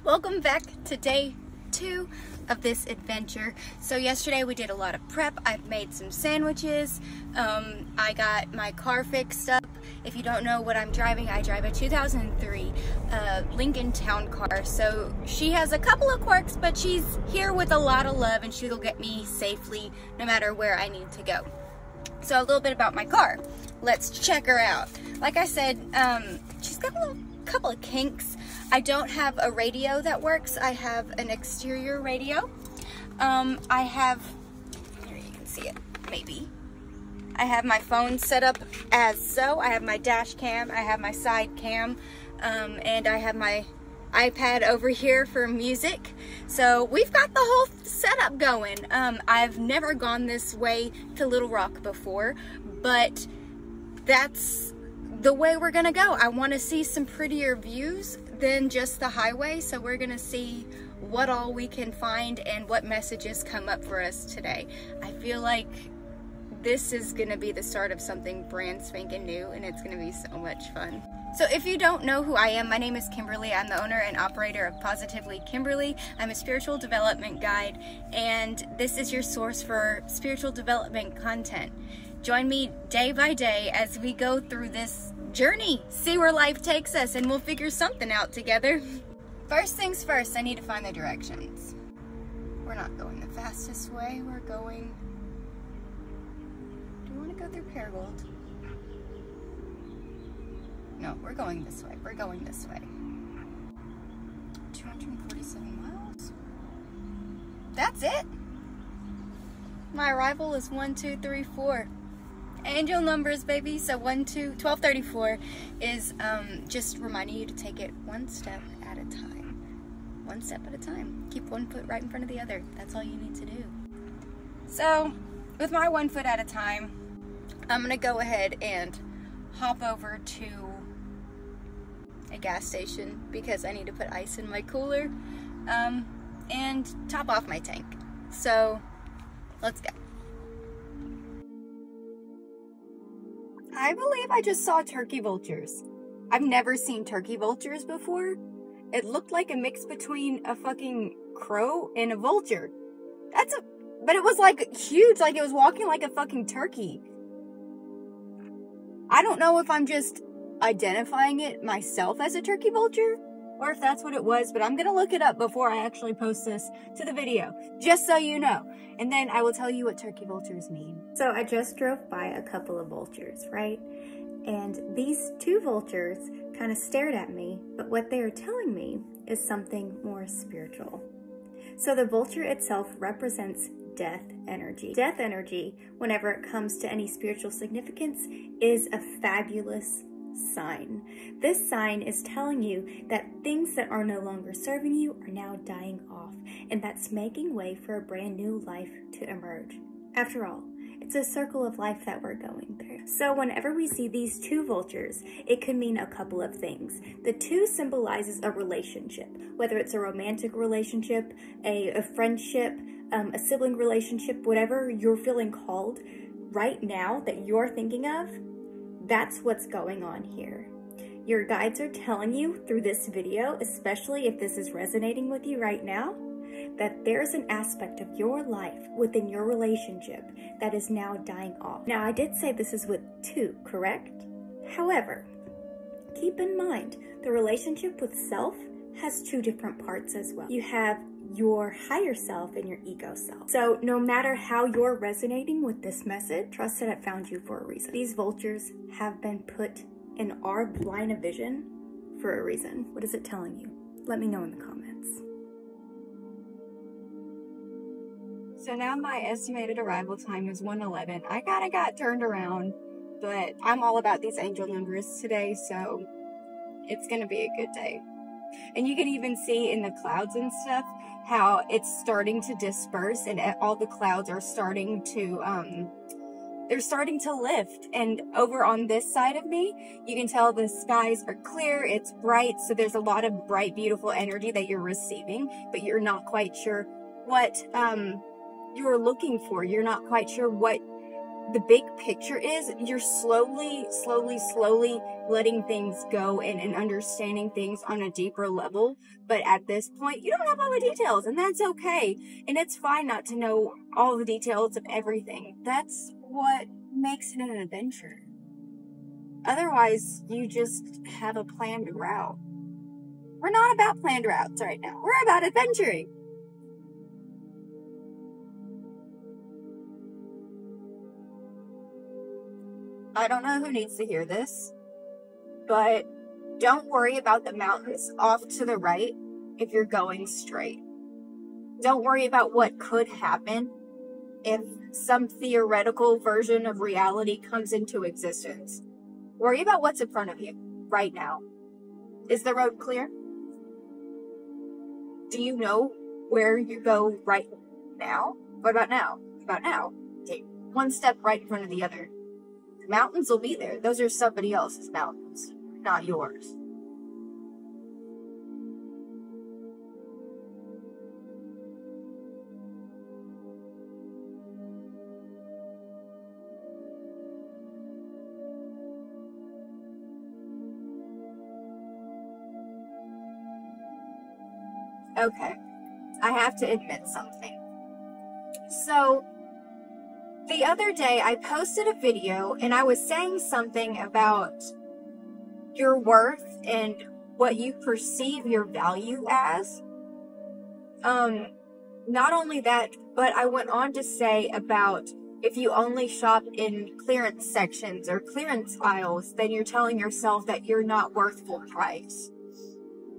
Welcome back to day 2 of this adventure. So yesterday we did a lot of prep. I've made some sandwiches. I got my car fixed up. If you don't know what I'm driving, I drive a 2003 Lincoln Town Car. So she has a couple of quirks, but she's here with a lot of love and she'll get me safely no matter where I need to go. So a little bit about my car. Let's check her out. Like I said, she's got a couple of kinks. I don't have a radio that works. I have an exterior radio. I have, here you can see it, maybe. I have my phone set up as so. I have my dash cam, I have my side cam, and I have my iPad over here for music. So we've got the whole setup going. I've never gone this way to Little Rock before, but that's the way we're gonna go. I want to see some prettier views than just the highway, so we're gonna see what all we can find and what messages come up for us today. I feel like this is gonna be the start of something brand spanking new, and it's gonna be so much fun. So if you don't know who I am, my name is Kimberly. I'm the owner and operator of Positively Kimberly. I'm a spiritual development guide, and this is your source for spiritual development content. Join me day by day as we go through this journey, see where life takes us, and we'll figure something out together. First things first, I need to find the directions. We're not going the fastest way, we're going... Do we want to go through Paragould? No, we're going this way. We're going this way. 247 miles? That's it? My arrival is 1, 2, 3, 4. Angel numbers, baby. So 1234 is just reminding you to take it one step at a time. One step at a time. Keep one foot right in front of the other. That's all you need to do. So with my 1 foot at a time, I'm gonna go ahead and hop over to a gas station because I need to put ice in my cooler and top off my tank. So let's go. I believe I just saw turkey vultures. I've never seen turkey vultures before. It looked like a mix between a fucking crow and a vulture. But it was like huge, like it was walking like a fucking turkey. I don't know if I'm just identifying it myself as a turkey vulture or if that's what it was, but I'm gonna look it up before I actually post this to the video, just so you know. And then I will tell you what turkey vultures mean. So I just drove by a couple of vultures, right? And these two vultures kind of stared at me, but what they are telling me is something more spiritual. So the vulture itself represents death energy. Death energy, whenever it comes to any spiritual significance, is a fabulous sign. This sign is telling you that things that are no longer serving you are now dying off, and that's making way for a brand new life to emerge. After all, it's a circle of life that we're going through. So whenever we see these two vultures, it could mean a couple of things. The two symbolizes a relationship, whether it's a romantic relationship, a friendship, a sibling relationship, whatever you're feeling called right now that you're thinking of. That's what's going on here. Your guides are telling you through this video, especially if this is resonating with you right now, that there's an aspect of your life within your relationship that is now dying off. Now, I did say this is with two, correct? However, keep in mind, the relationship with self has two different parts as well. You have your higher self and your ego self. So no matter how you're resonating with this message, trust that it found you for a reason. These vultures have been put in our line of vision for a reason. What is it telling you? Let me know in the comments. So now my estimated arrival time is 1:11. I kind of got turned around, but I'm all about these angel numbers today, so it's gonna be a good day. And you can even see in the clouds and stuff how it's starting to disperse and all the clouds are starting to they're starting to lift. And over on this side of me, you can tell the skies are clear, it's bright, so there's a lot of bright, beautiful energy that you're receiving, but you're not quite sure what you're looking for. You're not quite sure what the big picture is. You're slowly letting things go and understanding things on a deeper level. But at this point, you don't have all the details, and that's okay. And it's fine not to know all the details of everything. That's what makes it an adventure. Otherwise, you just have a planned route. We're not about planned routes right now. We're about adventuring. I don't know who needs to hear this, but don't worry about the mountains off to the right if you're going straight. Don't worry about what could happen if some theoretical version of reality comes into existence. Worry about what's in front of you right now. Is the road clear? Do you know where you go right now? What about now? What about now? Take one step right in front of the other. The mountains will be there. Those are somebody else's mountains, not yours. Okay, I have to admit something. So, the other day I posted a video and I was saying something about your worth and what you perceive your value as. Not only that, but I went on to say about if you only shop in clearance sections or clearance aisles, then you're telling yourself that you're not worth full price.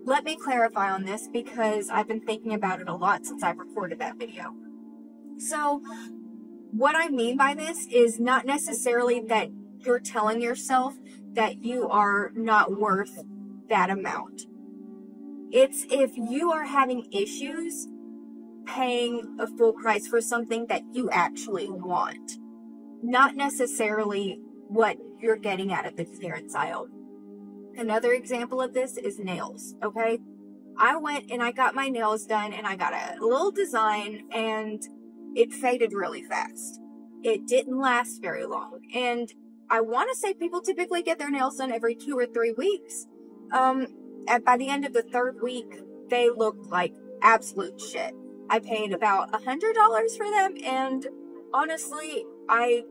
Let me clarify on this because I've been thinking about it a lot since I've recorded that video. So, what I mean by this is not necessarily that you're telling yourself that you are not worth that amount. It's if you are having issues paying a full price for something that you actually want, not necessarily what you're getting out of the clearance aisle. Another example of this is nails, okay? I went and I got my nails done and I got a little design and it faded really fast. It didn't last very long. And I want to say people typically get their nails done every 2 or 3 weeks. By the end of the 3rd week, they looked like absolute shit. I paid about $100 for them, and honestly, I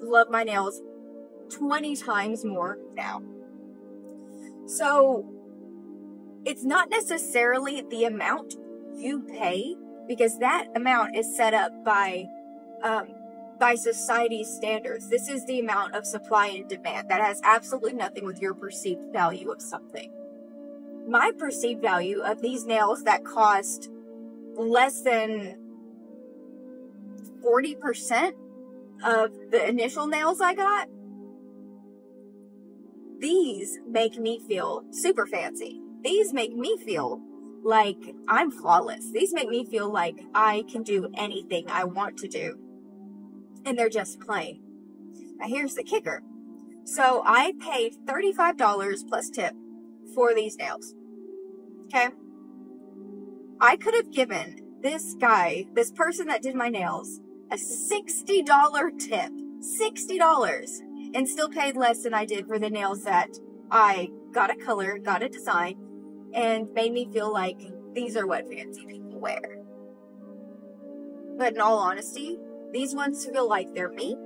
love my nails 20 times more now. So, it's not necessarily the amount you pay, because that amount is set up by society's standards. This is the amount of supply and demand. That has absolutely nothing with your perceived value of something. My perceived value of these nails that cost less than 40% of the initial nails I got, these make me feel super fancy. These make me feel like I'm flawless. These make me feel like I can do anything I want to do. And they're just plain. Now here's the kicker. So I paid $35 plus tip for these nails. Okay? I could have given this guy, this person that did my nails, a $60 tip. $60. And still paid less than I did for the nails that I got a color, got a design, and made me feel like these are what fancy people wear. But in all honesty, these ones feel like they're me.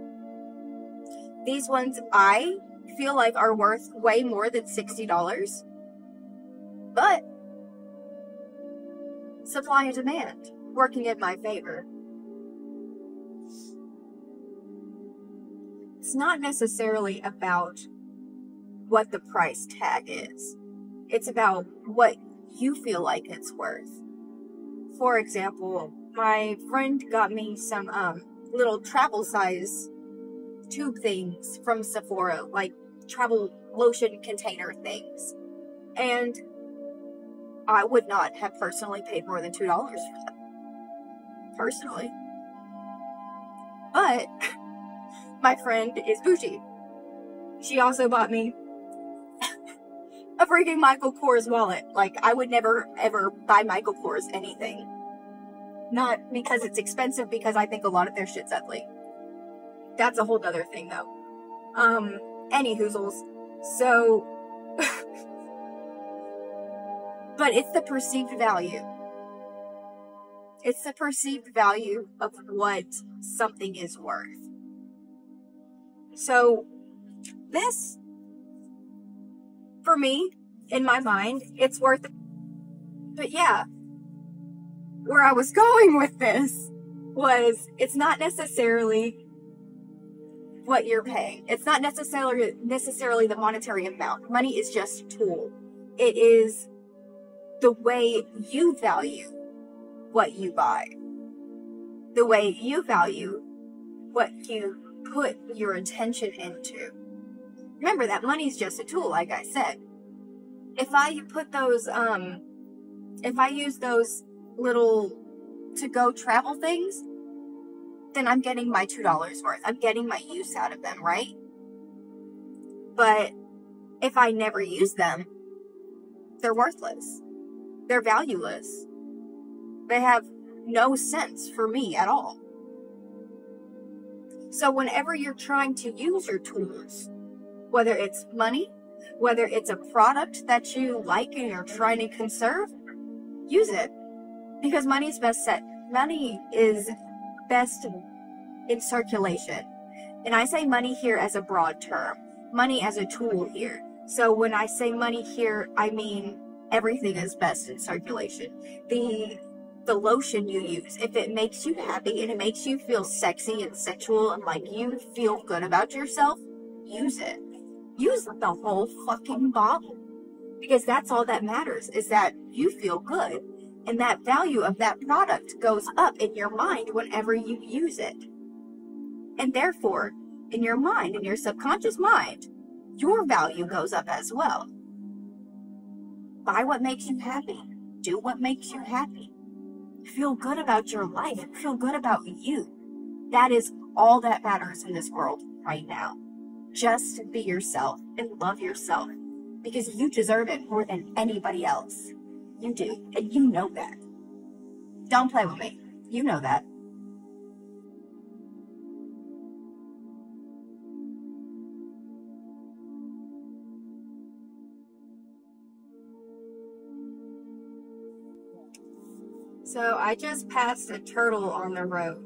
These ones I feel like are worth way more than $60. But supply and demand working in my favor. It's not necessarily about what the price tag is. It's about what you feel like it's worth. For example, my friend got me some little travel size tube things from Sephora, like travel lotion container things. And I would not have personally paid more than $2 for them. Personally. But my friend is bougie. She also bought me a freaking Michael Kors wallet. Like, I would never, ever buy Michael Kors anything. Not because it's expensive, because I think a lot of their shit's ugly. That's a whole other thing, though. Any hoozles. So, but it's the perceived value. It's the perceived value of what something is worth. So this, for me, in my mind, it's worth it. But yeah, where I was going with this was, it's not necessarily what you're paying. It's not necessarily the monetary amount. Money is just a tool. It is the way you value what you buy, the way you value what you put your attention into. Remember that money's just a tool, like I said. If I put those, if I use those little to-go travel things, then I'm getting my $2 worth. I'm getting my use out of them, right? But if I never use them, they're worthless. They're valueless. They have no sense for me at all. So whenever you're trying to use your tools, whether it's money, whether it's a product that you like and you're trying to conserve, use it. Because money is best in circulation. And I say money here as a broad term. Money as a tool here. So when I say money here, I mean everything is best in circulation. The lotion you use, if it makes you happy and it makes you feel sexy and sexual and like you feel good about yourself, use it. Use the whole fucking bottle. Because that's all that matters, is that you feel good. And that value of that product goes up in your mind whenever you use it. And therefore, in your mind, in your subconscious mind, your value goes up as well. Buy what makes you happy. Do what makes you happy. Feel good about your life. Feel good about you. That is all that matters in this world right now. Just be yourself and love yourself, because you deserve it more than anybody else. You do, and you know that. Don't play with me. You know that. So I just passed a turtle on the road.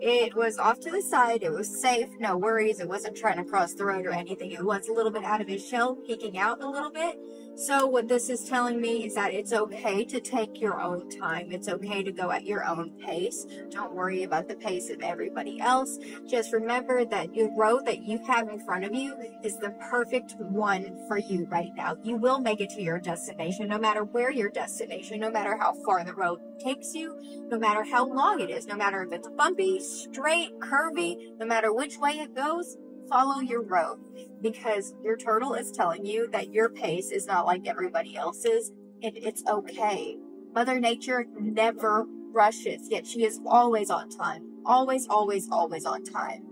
It was off to the side. It was safe. No worries. It wasn't trying to cross the road or anything. It was a little bit out of his shell, peeking out a little bit. So what this is telling me is that it's okay to take your own time. It's okay to go at your own pace. Don't worry about the pace of everybody else. Just remember that your road that you have in front of you is the perfect one for you right now. You will make it to your destination, no matter where your destination, no matter how far the road takes you, no matter how long it is, no matter if it's bumpy, straight, curvy, no matter which way it goes. Follow your road, because your turtle is telling you that your pace is not like everybody else's, and it's okay. Mother Nature never rushes, yet she is always on time. Always, always, always on time.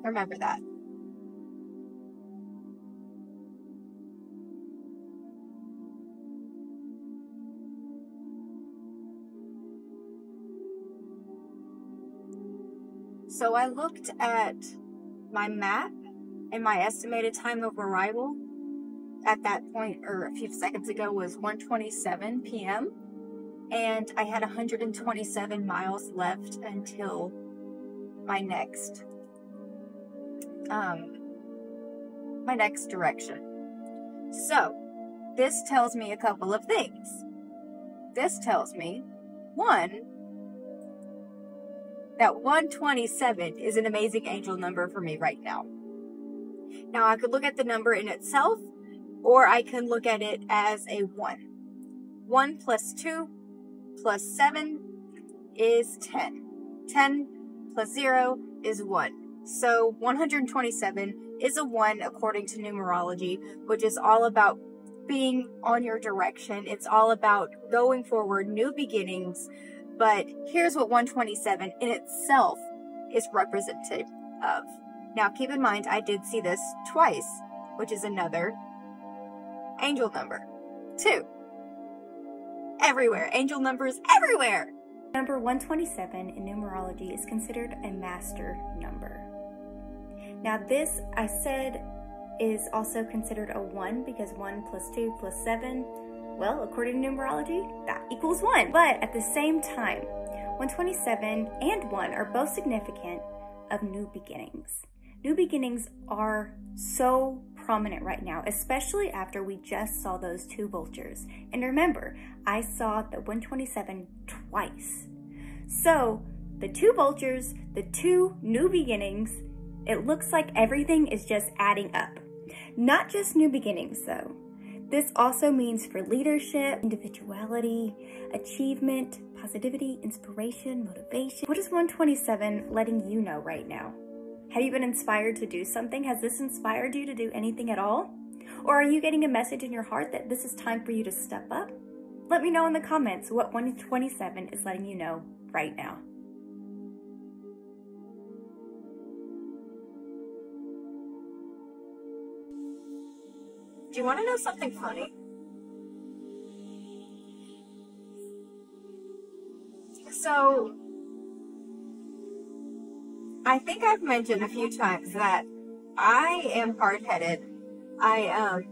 Remember that. So I looked at my map, and my estimated time of arrival at that point, or a few seconds ago, was 1:27 p.m. And I had 127 miles left until my next direction. So this tells me a couple of things. This tells me, one, that 127 is an amazing angel number for me right now. Now, I could look at the number in itself, or I can look at it as a 1. 1 plus 2 plus 7 is 10. 10 plus 0 is 1. So 127 is a 1 according to numerology, which is all about being on your direction. It's all about going forward, new beginnings. But here's what 127 in itself is representative of. Now, keep in mind, I did see this twice, which is another angel number. 2. Everywhere. Angel numbers everywhere. Number 127 in numerology is considered a master number. Now, this, I said is also considered a 1 because 1 plus 2 plus 7, well, according to numerology, that equals 1. But at the same time, 127 and 1 are both significant of new beginnings. New beginnings are so prominent right now, especially after we just saw those 2 vultures. And remember, I saw the 127 twice. So the 2 vultures, the 2 new beginnings, it looks like everything is just adding up. Not just new beginnings though. This also means for leadership, individuality, achievement, positivity, inspiration, motivation. What is 127 letting you know right now? Have you been inspired to do something? Has this inspired you to do anything at all? Or are you getting a message in your heart that this is time for you to step up? Let me know in the comments what 127 is letting you know right now. Do you want to know something funny? So, I think I've mentioned a few times that I am hard-headed. I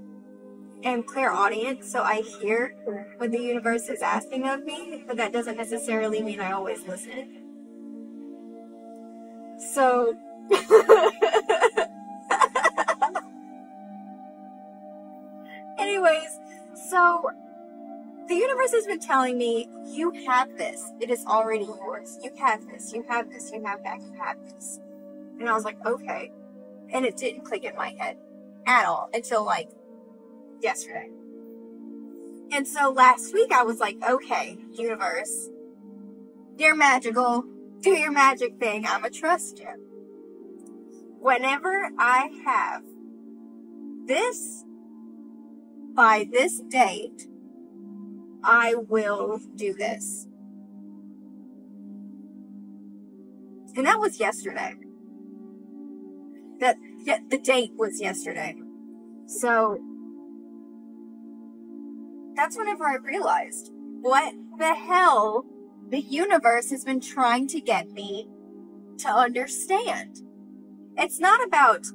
am clairaudient, so I hear what the universe is asking of me, but that doesn't necessarily mean I always listen. So, anyways, so the universe has been telling me, you have this. It is already yours. You have this. You have this. You have that. You have this. And I was like, okay. And it didn't click in my head at all until like yesterday. And so last week I was like, okay, universe, you're magical. Do your magic thing. I'ma trust you. Whenever I have this by this date, I will do this. And that was yesterday. The date was yesterday. So that's whenever I realized what the hell the universe has been trying to get me to understand. It's not about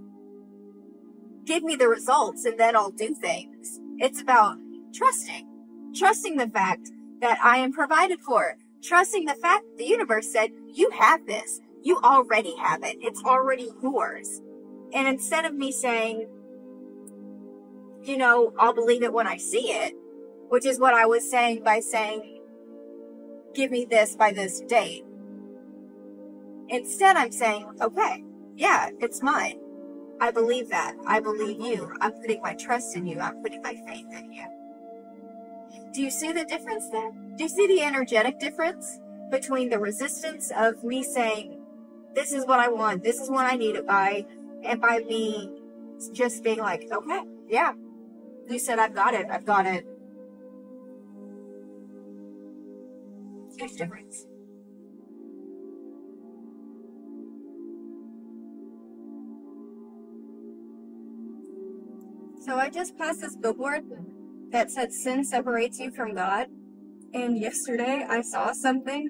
give me the results and then I'll do things. It's about trusting. Trusting the fact that I am provided for. Trusting the fact the universe said, you have this. You already have it. It's already yours. And instead of me saying, you know, I'll believe it when I see it, which is what I was saying by saying, give me this by this date. Instead, I'm saying, okay, yeah, it's mine. I believe that. I believe you. I'm putting my trust in you. I'm putting my faith in you. Do you see the difference there? Do you see the energetic difference between the resistance of me saying, this is what I want, this is what I need it by, and by me just being like, okay, yeah, you said I've got it, I've got it. Huge difference. So I just passed this billboard that said sin separates you from God. And yesterday I saw something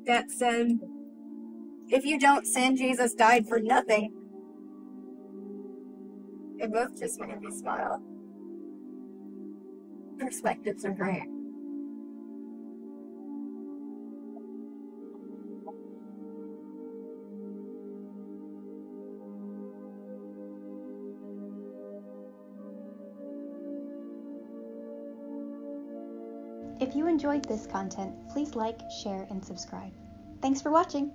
that said, if you don't sin, Jesus died for nothing. It both just made me smile. Perspectives are great. If you enjoyed this content, please like, share, and subscribe. Thanks for watching!